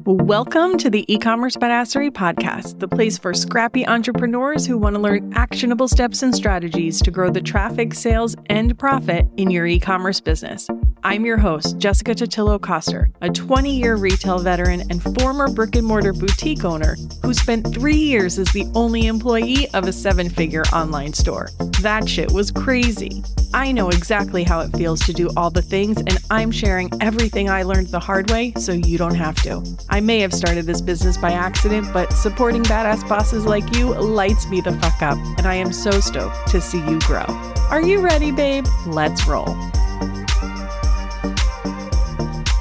Welcome to the e-commerce Badassery podcast, the place for scrappy entrepreneurs who want to learn actionable steps and strategies to grow the traffic, sales, and profit in your e-commerce business. I'm your host, Jessica Totillo-Coster, a 20-year retail veteran and former brick-and-mortar boutique owner who spent 3 years as the only employee of a 7-figure online store. That shit was crazy. I know exactly how it feels to do all the things, and I'm sharing everything I learned the hard way so you don't have to. I may have started this business by accident, but supporting badass bosses like you lights me the fuck up, and I am so stoked to see you grow. Are you ready, babe? Let's roll.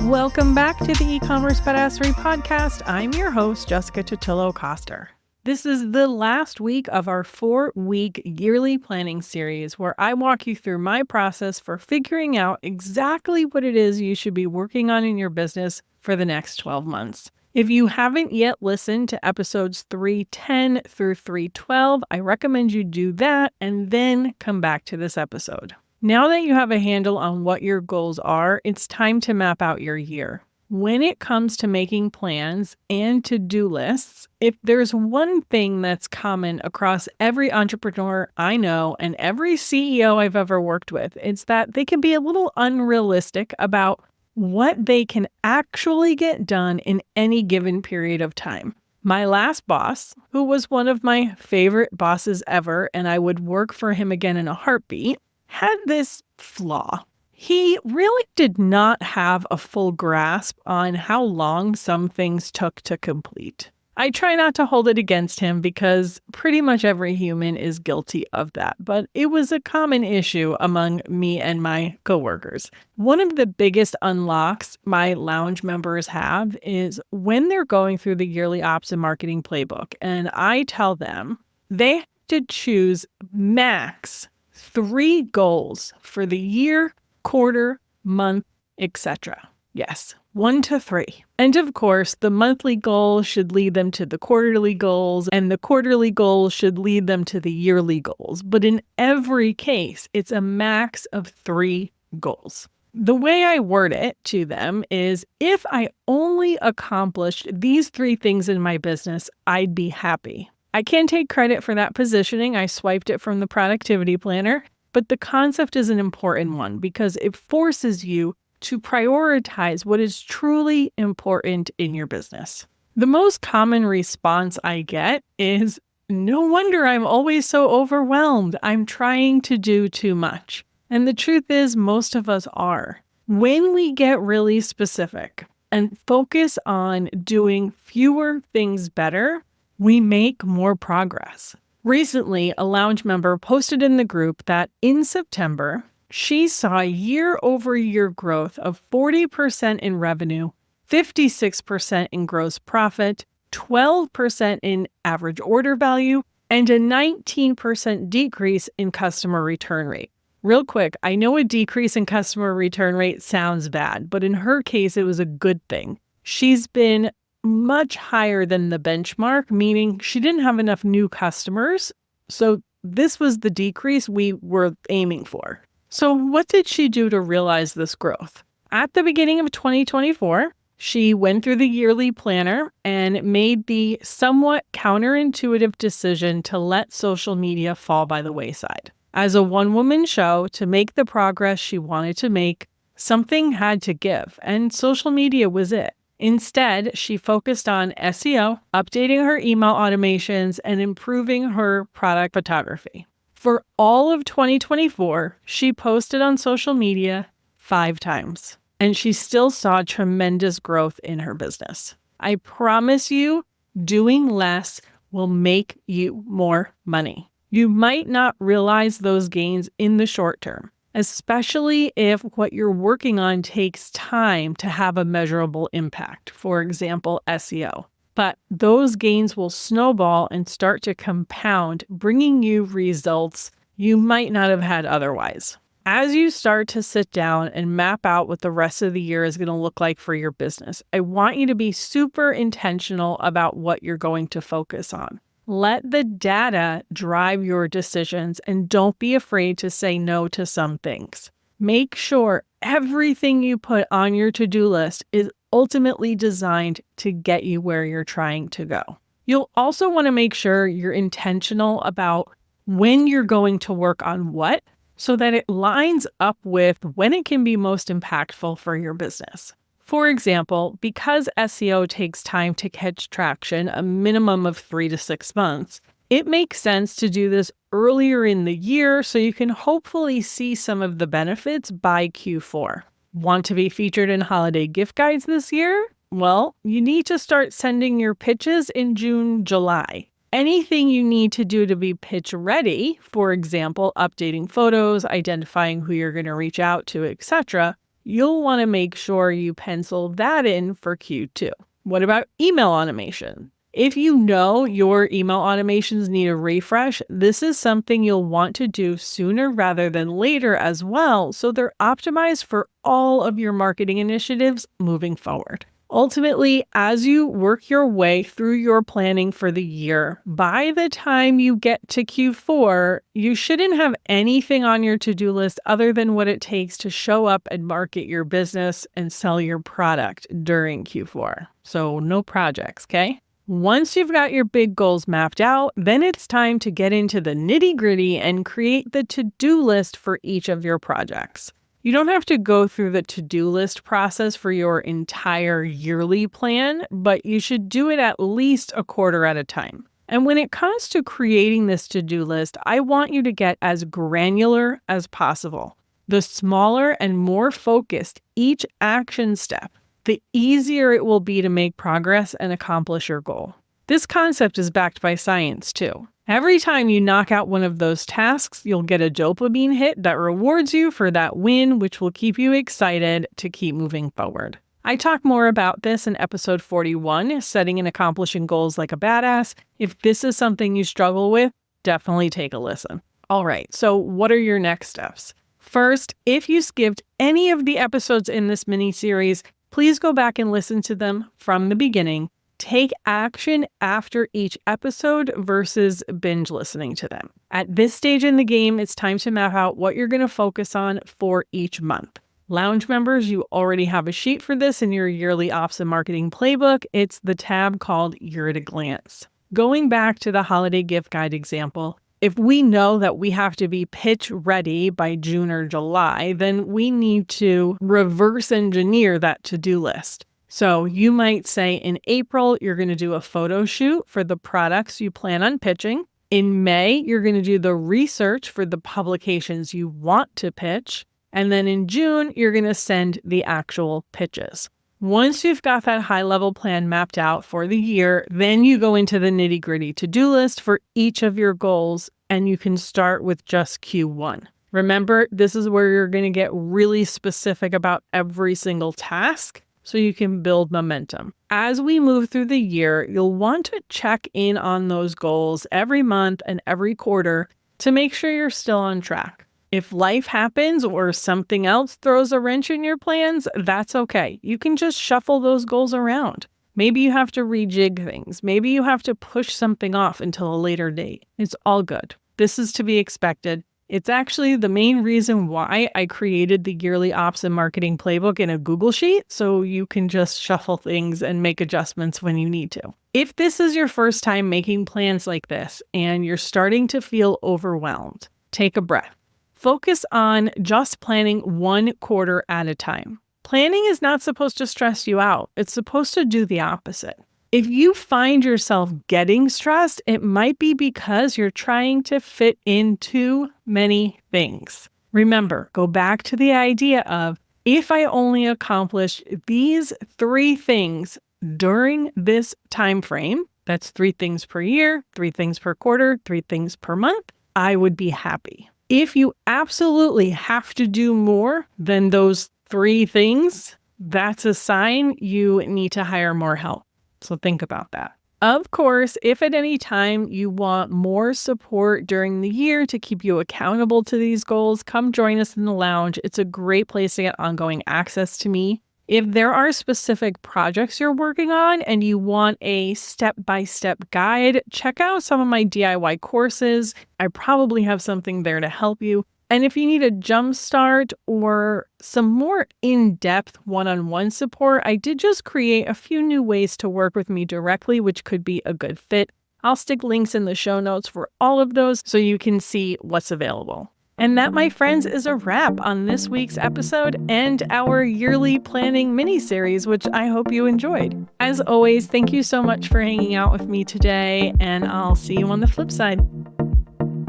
Welcome back to the e-commerce Badassery podcast. I'm your host, Jessica Totillo-Coster. This is the last week of our 4-week yearly planning series where I walk you through my process for figuring out exactly what it is you should be working on in your business for the next 12 months. If you haven't yet listened to episodes 310 through 312, I recommend you do that and then come back to this episode. Now that you have a handle on what your goals are, it's time to map out your year. When it comes to making plans and to-do lists, if there's one thing that's common across every entrepreneur I know and every CEO I've ever worked with, it's that they can be a little unrealistic about what they can actually get done in any given period of time. My last boss, who was one of my favorite bosses ever, and I would work for him again in a heartbeat, had this flaw. He really did not have a full grasp on how long some things took to complete. I try not to hold it against him because pretty much every human is guilty of that, but it was a common issue among me and my coworkers. One of the biggest unlocks my lounge members have is when they're going through the yearly ops and marketing playbook, and I tell them they have to choose max 3 goals for the year, quarter, month, etc. Yes, 1 to 3. And of course, the monthly goal should lead them to the quarterly goals, and the quarterly goals should lead them to the yearly goals. But in every case, it's a max of 3 goals. The way I word it to them is, if I only accomplished these 3 things in my business, I'd be happy. I can't take credit for that positioning. I swiped it from the productivity planner. But the concept is an important one because it forces you to prioritize what is truly important in your business. The most common response I get is, no wonder I'm always so overwhelmed. I'm trying to do too much. And the truth is, most of us are. When we get really specific and focus on doing fewer things better, we make more progress. Recently, a lounge member posted in the group that in September, she saw year-over-year growth of 40% in revenue, 56% in gross profit, 12% in average order value, and a 19% decrease in customer return rate. Real quick, I know a decrease in customer return rate sounds bad, but in her case, it was a good thing. She's been much higher than the benchmark, meaning she didn't have enough new customers. So this was the decrease we were aiming for. So what did she do to realize this growth? At the beginning of 2024, she went through the yearly planner and made the somewhat counterintuitive decision to let social media fall by the wayside. As a one-woman show, to make the progress she wanted to make, something had to give, and social media was it. Instead, she focused on SEO, updating her email automations, and improving her product photography. For all of 2024, she posted on social media 5 times, and she still saw tremendous growth in her business. I promise you, doing less will make you more money. You might not realize those gains in the short term, especially if what you're working on takes time to have a measurable impact, for example, SEO. But those gains will snowball and start to compound, bringing you results you might not have had otherwise. As you start to sit down and map out what the rest of the year is going to look like for your business, I want you to be super intentional about what you're going to focus on. Let the data drive your decisions and don't be afraid to say no to some things. Make sure everything you put on your to-do list is ultimately designed to get you where you're trying to go. You'll also want to make sure you're intentional about when you're going to work on what, so that it lines up with when it can be most impactful for your business. For example, because SEO takes time to catch traction, a minimum of 3 to 6 months, it makes sense to do this earlier in the year so you can hopefully see some of the benefits by Q4. Want to be featured in holiday gift guides this year? Well, you need to start sending your pitches in June, July. Anything you need to do to be pitch ready, for example, updating photos, identifying who you're going to reach out to, etc., you'll want to make sure you pencil that in for Q2. What about email automation? If you know your email automations need a refresh, this is something you'll want to do sooner rather than later as well, so they're optimized for all of your marketing initiatives moving forward. Ultimately, as you work your way through your planning for the year, by the time you get to Q4, you shouldn't have anything on your to-do list other than what it takes to show up and market your business and sell your product during Q4. So no projects, okay? Once you've got your big goals mapped out, then it's time to get into the nitty-gritty and create the to-do list for each of your projects. You don't have to go through the to-do list process for your entire yearly plan, but you should do it at least a quarter at a time. And when it comes to creating this to-do list, I want you to get as granular as possible. The smaller and more focused each action step, the easier it will be to make progress and accomplish your goal. This concept is backed by science too. Every time you knock out one of those tasks, you'll get a dopamine hit that rewards you for that win, which will keep you excited to keep moving forward. I talk more about this in episode 41, Setting and Accomplishing Goals Like a Badass. If this is something you struggle with, definitely take a listen. All right, so what are your next steps? First, if you skipped any of the episodes in this mini-series, please go back and listen to them from the beginning. Take action after each episode versus binge listening to them. At this stage in the game, it's time to map out what you're going to focus on for each month. Lounge members, you already have a sheet for this in your yearly ops and marketing playbook. It's the tab called Year at a Glance. Going back to the holiday gift guide example, if we know that we have to be pitch ready by June or July, then we need to reverse engineer that to-do list. So you might say in April, you're going to do a photo shoot for the products you plan on pitching. In May, you're going to do the research for the publications you want to pitch. And then in June, you're going to send the actual pitches. Once you've got that high-level plan mapped out for the year, then you go into the nitty-gritty to-do list for each of your goals, and you can start with just Q1. Remember, this is where you're going to get really specific about every single task, so you can build momentum. As we move through the year, you'll want to check in on those goals every month and every quarter to make sure you're still on track. If life happens or something else throws a wrench in your plans, that's okay. You can just shuffle those goals around. Maybe you have to rejig things. Maybe you have to push something off until a later date. It's all good. This is to be expected. It's actually the main reason why I created the yearly ops and marketing playbook in a Google Sheet, so you can just shuffle things and make adjustments when you need to. If this is your first time making plans like this and you're starting to feel overwhelmed, take a breath. Focus on just planning one quarter at a time. Planning is not supposed to stress you out. It's supposed to do the opposite. If you find yourself getting stressed, it might be because you're trying to fit in too many things. Remember, go back to the idea of, if I only accomplish these 3 things during this time frame, that's 3 things per year, 3 things per quarter, 3 things per month, I would be happy. If you absolutely have to do more than those 3 things, that's a sign you need to hire more help. So think about that. Of course, if at any time you want more support during the year to keep you accountable to these goals, come join us in the lounge. It's a great place to get ongoing access to me. If there are specific projects you're working on and you want a step-by-step guide, check out some of my DIY courses. I probably have something there to help you. And if you need a jump start or some more in-depth one-on-one support, I did just create a few new ways to work with me directly, which could be a good fit. I'll stick links in the show notes for all of those so you can see what's available. And that, my friends, is a wrap on this week's episode and our yearly planning mini-series, which I hope you enjoyed. As always, thank you so much for hanging out with me today, and I'll see you on the flip side.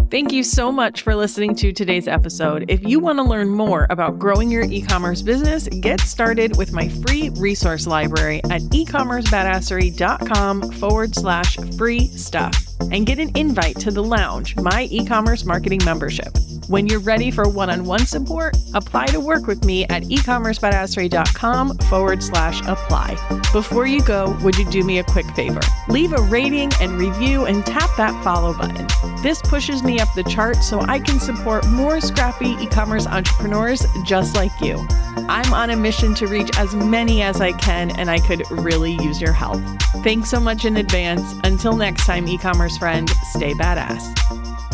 Thank you so much for listening to today's episode. If you want to learn more about growing your e-commerce business, get started with my free resource library at ecommercebadassery.com/free stuff and get an invite to the Lounge, my e-commerce marketing membership. When you're ready for one-on-one support, apply to work with me at ecommercebadassery.com/apply. Before you go, would you do me a quick favor? Leave a rating and review and tap that follow button. This pushes me up the chart so I can support more scrappy e-commerce entrepreneurs just like you. I'm on a mission to reach as many as I can, and I could really use your help. Thanks so much in advance. Until next time, e-commerce friend, stay badass.